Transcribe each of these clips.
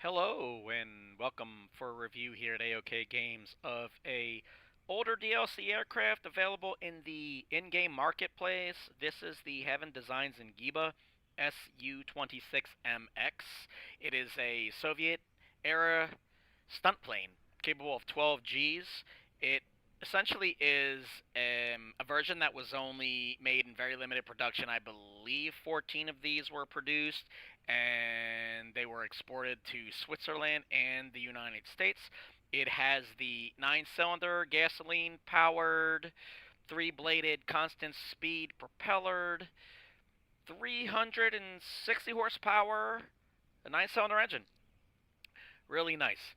Hello and welcome for a review here at AOK Games of a older DLC aircraft available in the in-game marketplace. This is the Heaven Designs Giba SU26MX. It is a Soviet era stunt plane capable of 12 Gs. It essentially is a version that was only made in very limited production. I believe 14 of these were produced, and they were exported to Switzerland and the United States. It has the 9-cylinder gasoline powered, 3-bladed constant speed propellered, 360 horsepower, a 9-cylinder engine. Really nice.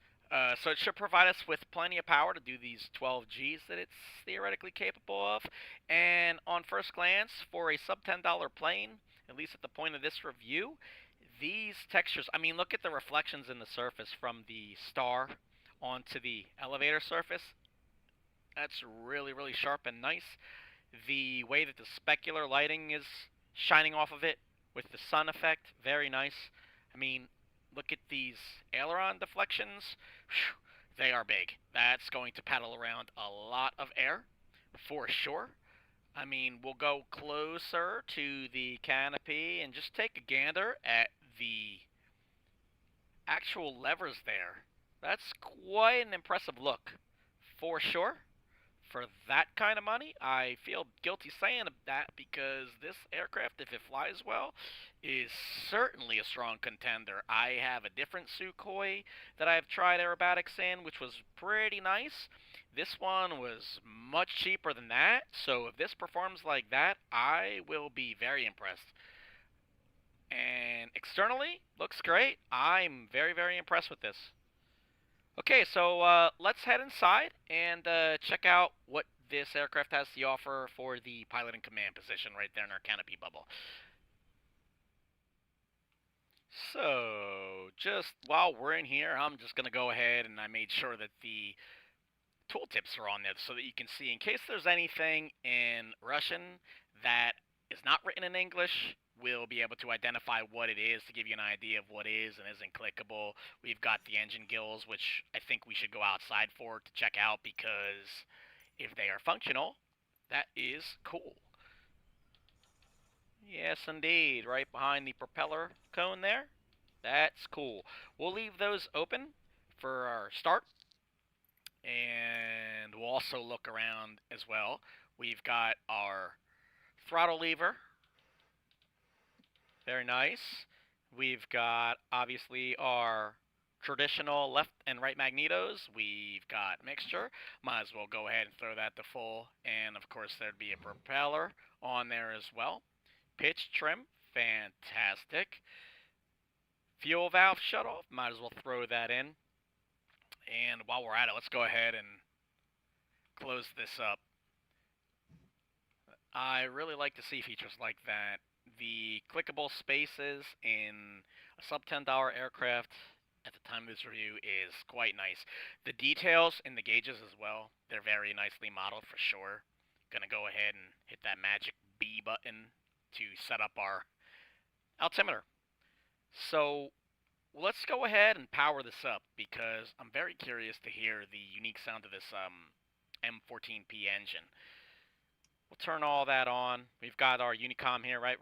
So it should provide us with plenty of power to do these 12 Gs that it's theoretically capable of. And on first glance, for a sub $10 plane, at least at the point of this review, these textures, I mean, look at the reflections in the surface from the star onto the elevator surface. That's really, really sharp and nice. The way that the specular lighting is shining off of it with the sun effect, very nice. I mean, look at these aileron deflections. Whew, they are big. That's going to paddle around a lot of air, for sure. I mean, we'll go closer to the canopy and just take a gander at the actual levers there. That's quite an impressive look, for sure. For that kind of money, I feel guilty saying that because this aircraft, if it flies well, is certainly a strong contender. I have a different Sukhoi that I've tried aerobatics in, which was pretty nice. This one was much cheaper than that, so if this performs like that, I will be very impressed. And externally, looks great. I'm very, very impressed with this. Okay, so let's head inside and check out what this aircraft has to offer for the pilot and command position right there in our canopy bubble. So, just while we're in here, I'm just going to go ahead and I made sure that the tooltips are on there so that you can see in case there's anything in Russian that is not written in English. We'll be able to identify what it is to give you an idea of what is and isn't clickable. We've got the engine gills, which I think we should go outside for to check out because if they are functional, that is cool. Yes, indeed, right behind the propeller cone there. That's cool. We'll leave those open for our start, and we'll also look around as well. We've got our throttle lever. Very nice. We've got, obviously, our traditional left and right magnetos. We've got mixture. Might as well go ahead and throw that to full. And, of course, there'd be a propeller on there as well. Pitch trim. Fantastic. Fuel valve shutoff. Might as well throw that in. And while we're at it, let's go ahead and close this up. I really like to see features like that. The clickable spaces in a sub $10 aircraft at the time of this review is quite nice. The details in the gauges as well, they're very nicely modeled for sure. Gonna go ahead and hit that magic B button to set up our altimeter. So let's go ahead and power this up because I'm very curious to hear the unique sound of this M14P engine. We'll turn all that on. We've got our Unicom here, right?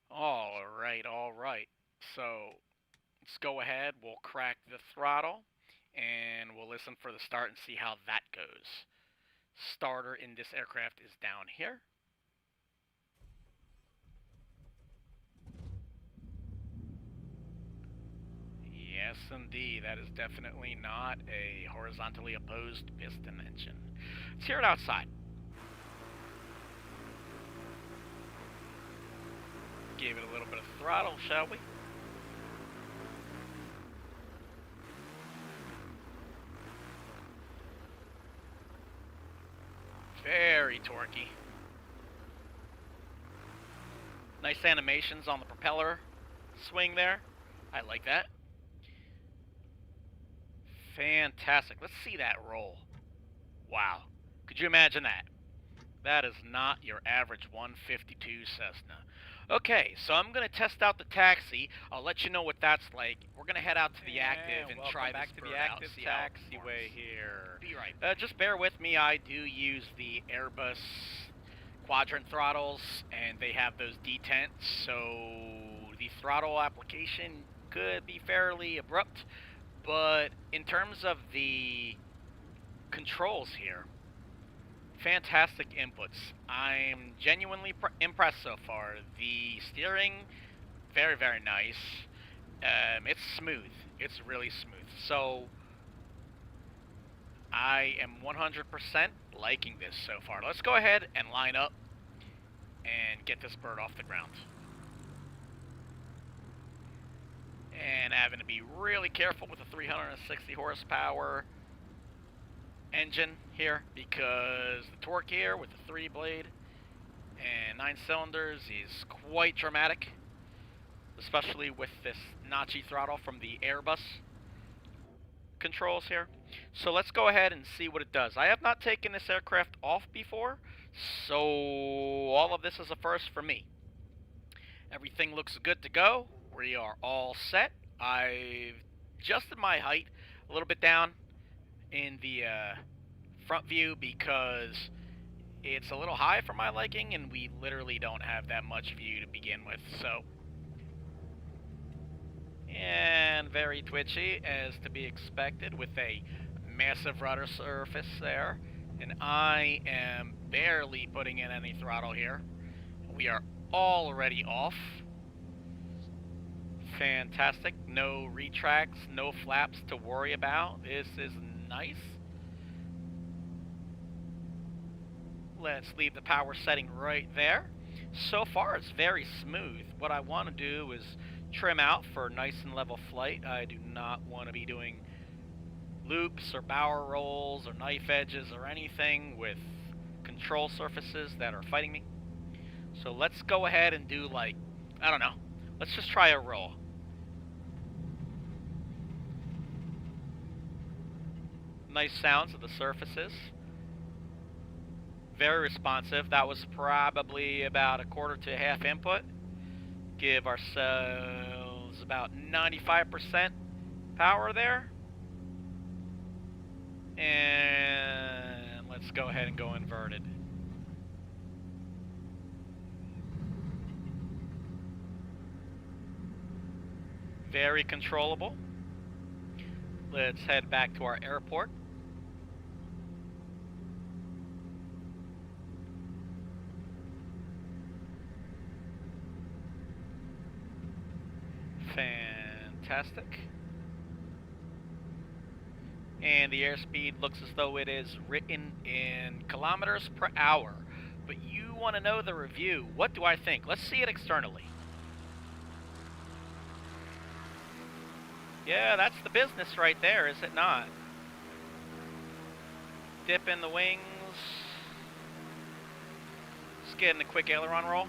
All right. So let's go ahead. We'll crack the throttle, and we'll listen for the start and see how that goes. Starter in this aircraft is down here. Yes, indeed. That is definitely not a horizontally opposed piston engine. Let's hear it outside. Give it a little bit of throttle, shall we? Very torquey. Nice animations on the propeller swing there. I like that. Fantastic. Let's see that roll. Wow. Could you imagine that? That is not your average 152 Cessna. Okay, so I'm gonna test out the taxi. I'll let you know what that's like. We're gonna head out to the active and try back this to bird the out, active see how it taxiway performs. here. Be right. Just bear with me. I do use the Airbus quadrant throttles, and they have those detents, so the throttle application could be fairly abrupt. But in terms of the controls here, fantastic inputs. I'm genuinely impressed so far. The steering, very, very nice. It's smooth. It's really smooth. So I am 100% liking this so far. Let's go ahead and line up and get this bird off the ground. And having to be really careful with the 360 horsepower engine here, because the torque here with the 3-blade and 9 cylinders is quite dramatic, especially with this notchy throttle from the Airbus controls here. So let's go ahead and see what it does. I have not taken this aircraft off before, so all of this is a first for me. Everything looks good to go. We are all set. I've adjusted my height a little bit down in the front view because it's a little high for my liking, and we literally don't have that much view to begin with. So, and very twitchy as to be expected with a massive rudder surface there, and I am barely putting in any throttle here. We are already off. Fantastic. No retracts, no flaps to worry about. This is nice. Let's leave the power setting right there. So far, it's very smooth. What I want to do is trim out for nice and level flight. I do not want to be doing loops or bower rolls or knife edges or anything with control surfaces that are fighting me. So let's go ahead and do, like, I don't know. Let's just try a roll. Nice sounds of the surfaces. Very responsive. That was probably about a quarter to a half input. Give ourselves about 95% power there. And let's go ahead and go inverted. Very controllable. Let's head back to our airport. Fantastic. And the airspeed looks as though it is written in kilometers per hour. But you want to know the review. What do I think? Let's see it externally. Yeah, that's the business right there, is it not? Dip in the wings. Just getting a quick aileron roll.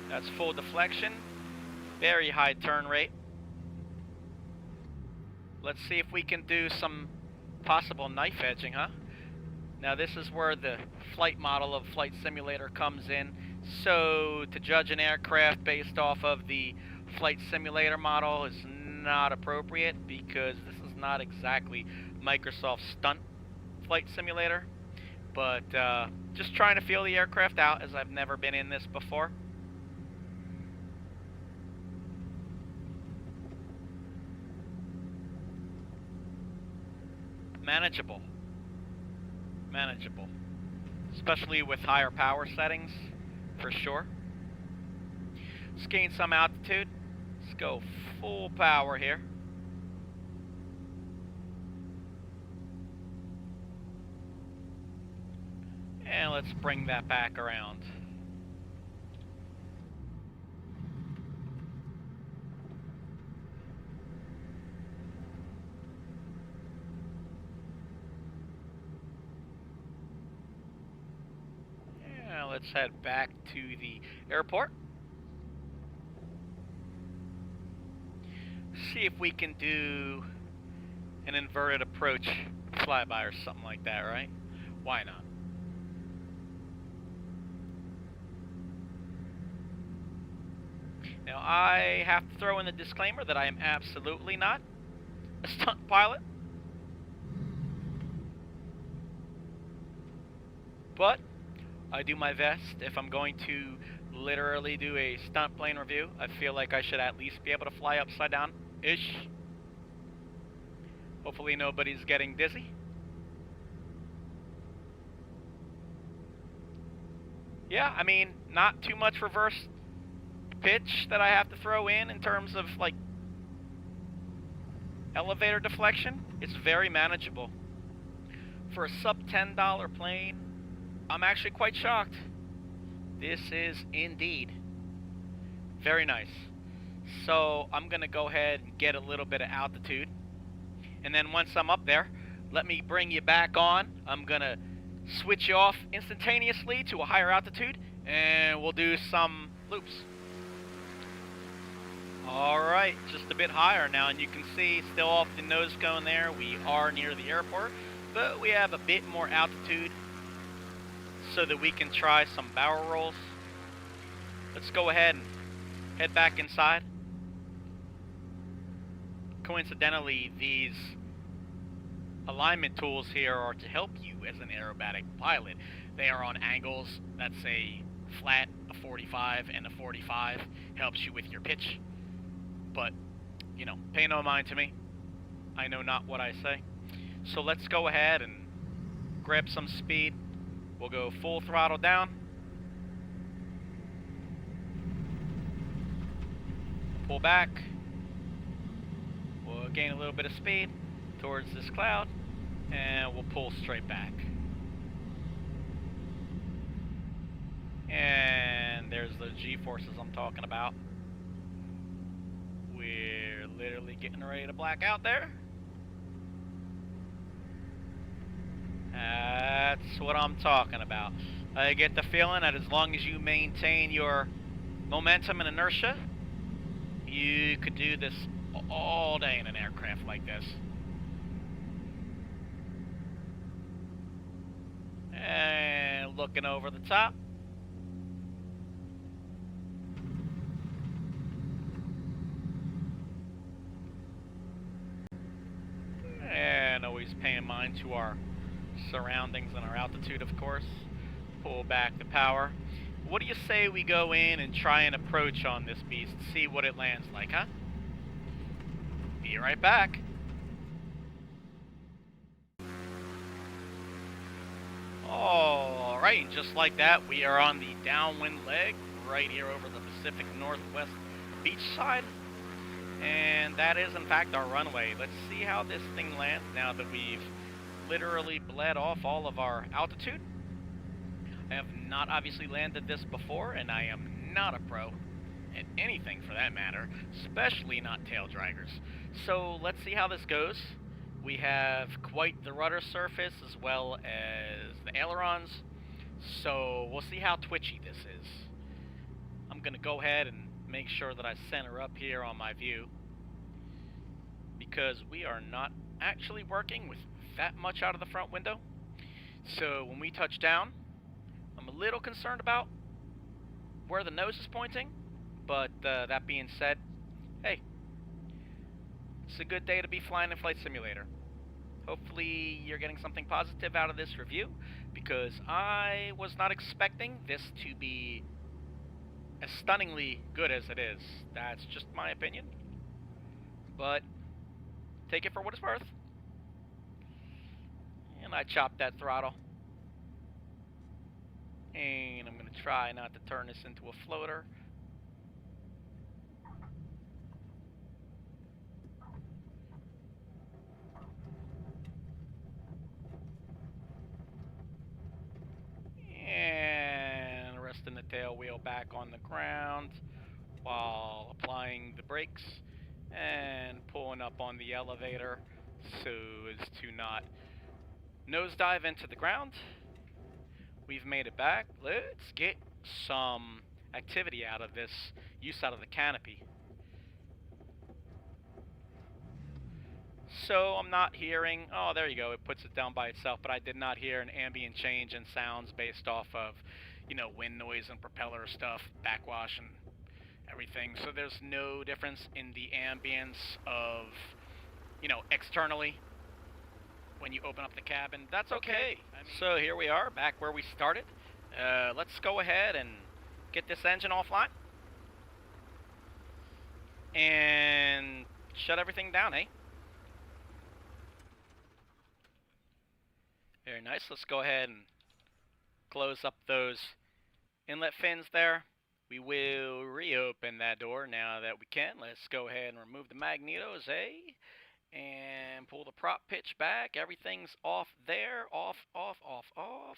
That's full deflection. Very high turn rate. Let's see if we can do some possible knife edging, huh? Now this is where the flight model of Flight Simulator comes in. So to judge an aircraft based off of the Flight Simulator model is not appropriate, because this is not exactly Microsoft Stunt Flight Simulator. But just trying to feel the aircraft out, as I've never been in this before. Manageable. Manageable. Especially with higher power settings, for sure. Let's gain some altitude. Let's go full power here. And let's bring that back around. Yeah, let's head back to the airport. See if we can do an inverted approach flyby or something like that, right? Why not? Now, I have to throw in the disclaimer that I am absolutely not a stunt pilot. But I do my best. If I'm going to literally do a stunt plane review, I feel like I should at least be able to fly upside down-ish. Hopefully nobody's getting dizzy. Yeah, I mean, not too much reverse pitch that I have to throw in terms of, like, elevator deflection. It's very manageable. For a sub $10 plane, I'm actually quite shocked. This is indeed very nice. So I'm going to go ahead and get a little bit of altitude. And then once I'm up there, let me bring you back on. I'm going to switch you off instantaneously to a higher altitude, and we'll do some loops. Alright, just a bit higher now, and you can see still off the nose cone there. We are near the airport, but we have a bit more altitude so that we can try some barrel rolls. Let's go ahead and head back inside. Coincidentally, these alignment tools here are to help you as an aerobatic pilot. They are on angles. That's a flat, a 45, and a 45. Helps you with your pitch. But, you know, pay no mind to me. I know not what I say. So let's go ahead and grab some speed. We'll go full throttle down. Pull back. We'll gain a little bit of speed towards this cloud, and we'll pull straight back. And there's the G-forces I'm talking about. We're literally getting ready to black out there. That's what I'm talking about. I get the feeling that as long as you maintain your momentum and inertia, you could do this all day in an aircraft like this. And looking over the top. And always paying mind to our surroundings and our altitude, of course. Pull back the power. What do you say we go in and try and approach on this beast, see what it lands like, huh? Be right back. Alright, and just like that, we are on the downwind leg right here over the Pacific Northwest beach side. And that is, in fact, our runway. Let's see how this thing lands now that we've literally bled off all of our altitude. I have not obviously landed this before, and I am not a pro at anything for that matter, especially not tail draggers. So let's see how this goes. We have quite the rudder surface as well as the ailerons, so we'll see how twitchy this is. I'm going to go ahead and make sure that I center up here on my view, because we are not actually working with that much out of the front window. So when we touch down, I'm a little concerned about where the nose is pointing, but that being said, hey, it's a good day to be flying in Flight Simulator. Hopefully you're getting something positive out of this review, because I was not expecting this to be as stunningly good as it is. That's just my opinion, but take it for what it's worth. And I chopped that throttle. And I'm going to try not to turn this into a floater. And resting the tail wheel back on the ground while applying the brakes and pulling up on the elevator so as to not nosedive into the ground. We've made it back. Let's get some activity out of this use out of the canopy. So I'm not hearing, oh, there you go, it puts it down by itself, but I did not hear an ambient change in sounds based off of, you know, wind noise and propeller stuff, backwash, and everything. So there's no difference in the ambience of, externally when you open up the cabin. That's okay. So here we are, back where we started. Let's go ahead and get this engine offline and shut everything down, eh? Very nice. Let's go ahead and close up those inlet fins there. We will reopen that door now that we can. Let's go ahead and remove the magnetos, eh? And pull the prop pitch back. Everything's off there. Off, off, off, off.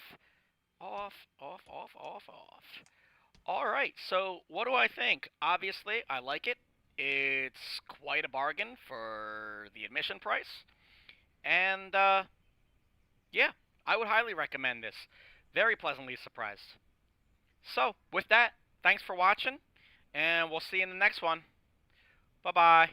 Off, off, off, off, off. Alright, so what do I think? Obviously, I like it. It's quite a bargain for the admission price. And, yeah, I would highly recommend this. Very pleasantly surprised. So, with that, thanks for watching, and we'll see you in the next one. Bye-bye.